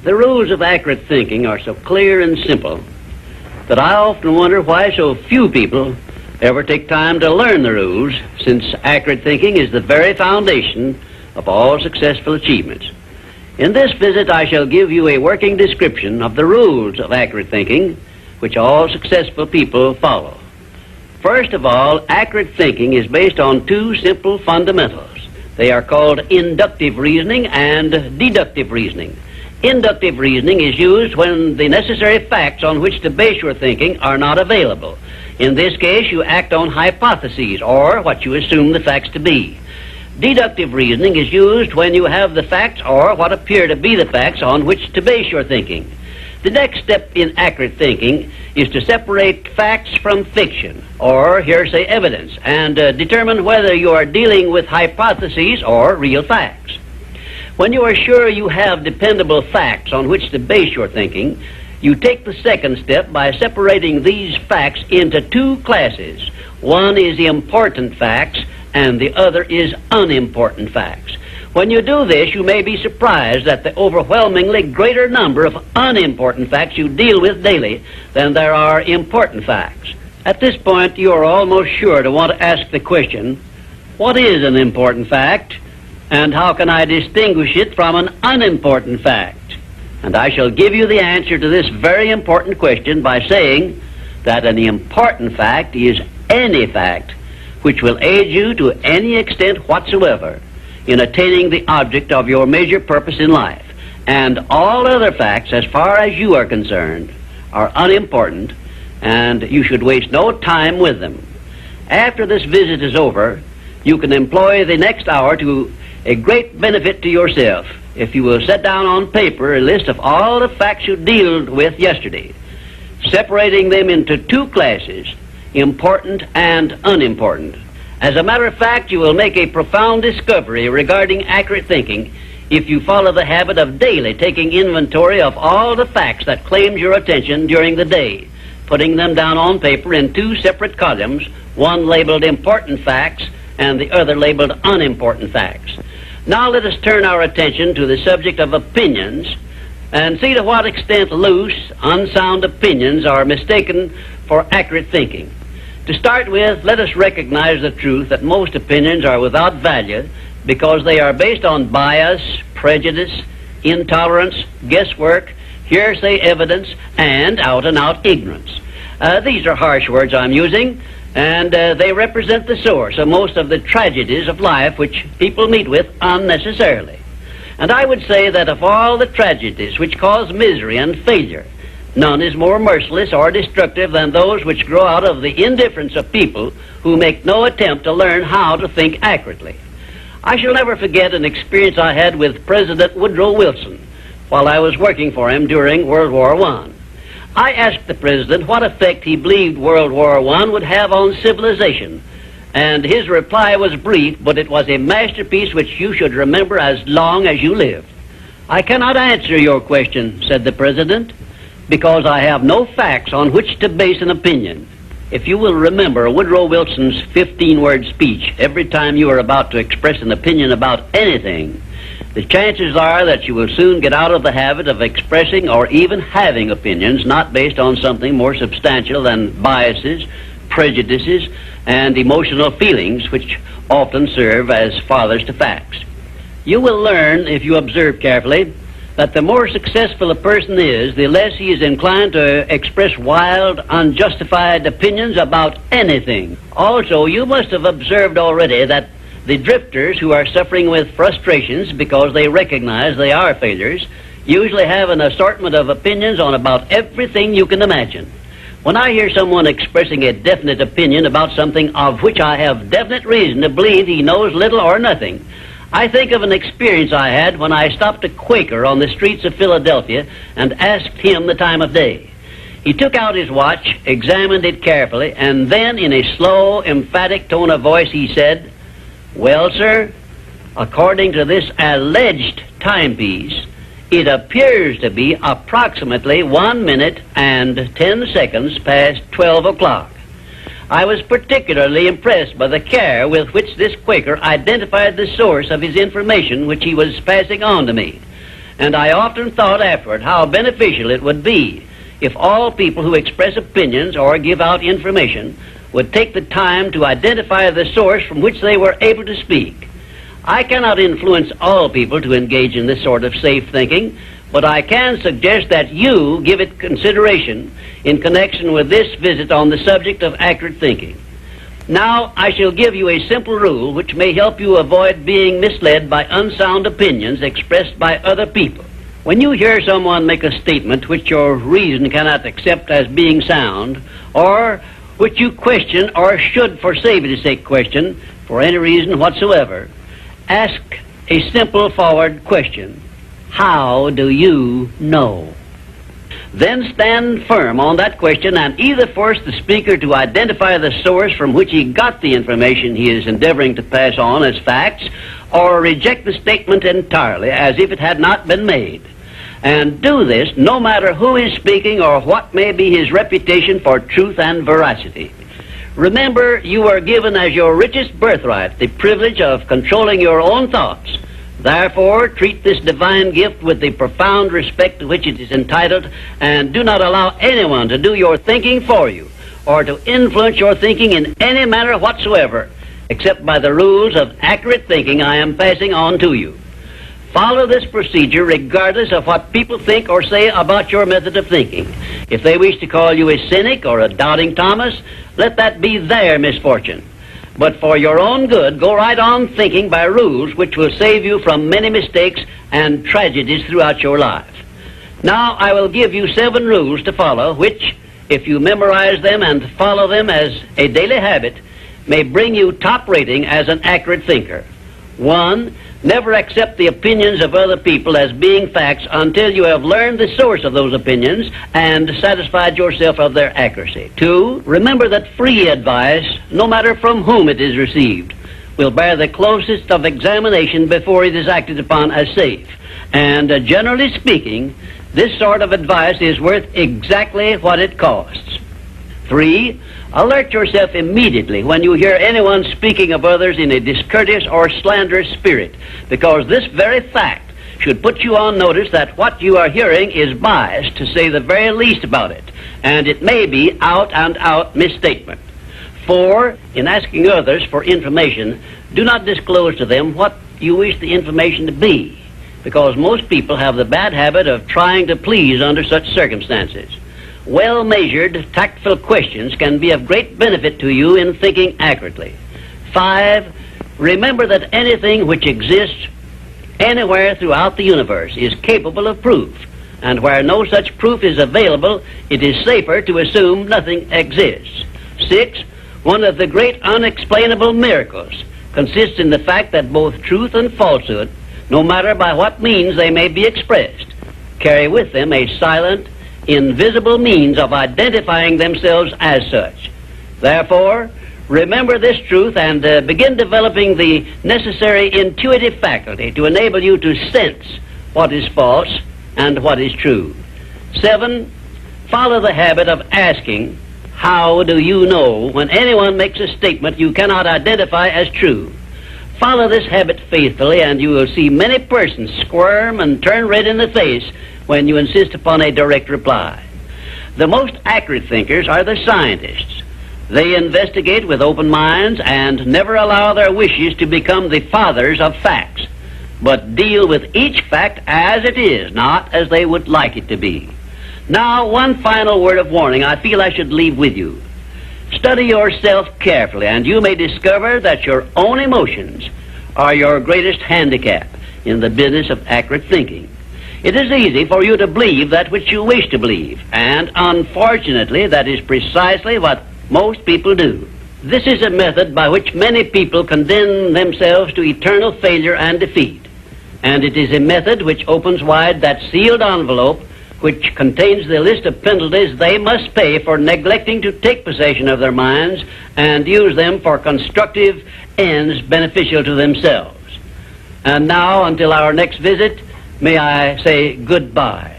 The rules of accurate thinking are so clear and simple that I often wonder why so few people ever take time to learn the rules, since accurate thinking is the very foundation of all successful achievements. In this visit, I shall give you a working description of the rules of accurate thinking, which all successful people follow. First of all, accurate thinking is based on two simple fundamentals. They are called inductive reasoning and deductive reasoning. Inductive reasoning is used when the necessary facts on which to base your thinking are not available. In this case, you act on hypotheses, or what you assume the facts to be. Deductive reasoning is used when you have the facts, or what appear to be the facts, on which to base your thinking. The next step in accurate thinking is to separate facts from fiction, or hearsay evidence, and determine whether you are dealing with hypotheses or real facts. When you are sure you have dependable facts on which to base your thinking, you take the second step by separating these facts into two classes. One is important facts, and the other is unimportant facts. When you do this, you may be surprised at the overwhelmingly greater number of unimportant facts you deal with daily than there are important facts. At this point, you are almost sure to want to ask the question, what is an important fact, and how can I distinguish it from an unimportant fact? And I shall give you the answer to this very important question by saying that an important fact is any fact which will aid you to any extent whatsoever in attaining the object of your major purpose in life. And all other facts, as far as you are concerned, are unimportant, and you should waste no time with them. After this visit is over, you can employ the next hour to a great benefit to yourself if you will set down on paper a list of all the facts you dealt with yesterday, separating them into two classes, important and unimportant. As a matter of fact, you will make a profound discovery regarding accurate thinking if you follow the habit of daily taking inventory of all the facts that claimed your attention during the day, putting them down on paper in two separate columns, one labeled important facts and the other labeled unimportant facts. Now let us turn our attention to the subject of opinions and see to what extent loose, unsound opinions are mistaken for accurate thinking. To start with, let us recognize the truth that most opinions are without value because they are based on bias, prejudice, intolerance, guesswork, hearsay evidence, and out-and-out ignorance. These are harsh words I'm using, and they represent the source of most of the tragedies of life which people meet with unnecessarily. And I would say that of all the tragedies which cause misery and failure, none is more merciless or destructive than those which grow out of the indifference of people who make no attempt to learn how to think accurately. I shall never forget an experience I had with President Woodrow Wilson while I was working for him during World War I. I asked the President what effect he believed World War I would have on civilization, and his reply was brief, but it was a masterpiece which you should remember as long as you live. "I cannot answer your question," said the President, "because I have no facts on which to base an opinion." If you will remember Woodrow Wilson's 15-word speech every time you are about to express an opinion about anything, the chances are that you will soon get out of the habit of expressing or even having opinions not based on something more substantial than biases, prejudices, and emotional feelings which often serve as fathers to facts. You will learn, if you observe carefully, that the more successful a person is, the less he is inclined to express wild, unjustified opinions about anything. Also, you must have observed already that the drifters who are suffering with frustrations because they recognize they are failures usually have an assortment of opinions on about everything you can imagine. When I hear someone expressing a definite opinion about something of which I have definite reason to believe he knows little or nothing, I think of an experience I had when I stopped a Quaker on the streets of Philadelphia and asked him the time of day. He took out his watch, examined it carefully, and then in a slow, emphatic tone of voice he said, "Well, sir, according to this alleged timepiece, it appears to be approximately 1 minute and 10 seconds past 12 o'clock. I was particularly impressed by the care with which this Quaker identified the source of his information which he was passing on to me. And I often thought afterward how beneficial it would be if all people who express opinions or give out information would take the time to identify the source from which they were able to speak. I cannot influence all people to engage in this sort of safe thinking, but I can suggest that you give it consideration in connection with this visit on the subject of accurate thinking. Now, I shall give you a simple rule which may help you avoid being misled by unsound opinions expressed by other people. When you hear someone make a statement which your reason cannot accept as being sound, or which you question or should, for safety's sake, question for any reason whatsoever, ask a simple forward question. How do you know? Then stand firm on that question and either force the speaker to identify the source from which he got the information he is endeavoring to pass on as facts, or reject the statement entirely as if it had not been made. And do this no matter who is speaking or what may be his reputation for truth and veracity. Remember, you are given as your richest birthright the privilege of controlling your own thoughts. Therefore, treat this divine gift with the profound respect to which it is entitled, and do not allow anyone to do your thinking for you, or to influence your thinking in any manner whatsoever, except by the rules of accurate thinking I am passing on to you. Follow this procedure regardless of what people think or say about your method of thinking. If they wish to call you a cynic or a doubting Thomas, let that be their misfortune. But for your own good, go right on thinking by rules which will save you from many mistakes and tragedies throughout your life. Now I will give you 7 rules to follow, which, if you memorize them and follow them as a daily habit, may bring you top rating as an accurate thinker. 1. Never accept the opinions of other people as being facts until you have learned the source of those opinions and satisfied yourself of their accuracy. 2. Remember that free advice, no matter from whom it is received, will bear the closest of examination before it is acted upon as safe. And generally speaking, this sort of advice is worth exactly what it costs. 3. Alert yourself immediately when you hear anyone speaking of others in a discourteous or slanderous spirit, because this very fact should put you on notice that what you are hearing is biased, to say the very least about it, and it may be out-and-out misstatement. 4. In asking others for information, do not disclose to them what you wish the information to be, because most people have the bad habit of trying to please under such circumstances. Well-measured, tactful questions can be of great benefit to you in thinking accurately. 5. Remember that anything which exists anywhere throughout the universe is capable of proof, and where no such proof is available, it is safer to assume nothing exists. 6. One of the great unexplainable miracles consists in the fact that both truth and falsehood, no matter by what means they may be expressed, carry with them a silent, invisible means of identifying themselves as such. Therefore, remember this truth and begin developing the necessary intuitive faculty to enable you to sense what is false and what is true. 7. Follow the habit of asking, how do you know, when anyone makes a statement you cannot identify as true. Follow this habit faithfully, and you will see many persons squirm and turn red in the face when you insist upon a direct reply. The most accurate thinkers are the scientists. They investigate with open minds and never allow their wishes to become the fathers of facts, but deal with each fact as it is, not as they would like it to be. Now, one final word of warning I feel I should leave with you. Study yourself carefully, and you may discover that your own emotions are your greatest handicap in the business of accurate thinking. It is easy for you to believe that which you wish to believe, and unfortunately that is precisely what most people do. This is a method by which many people condemn themselves to eternal failure and defeat, and it is a method which opens wide that sealed envelope which contains the list of penalties they must pay for neglecting to take possession of their minds and use them for constructive ends beneficial to themselves. And now, until our next visit, may I say goodbye.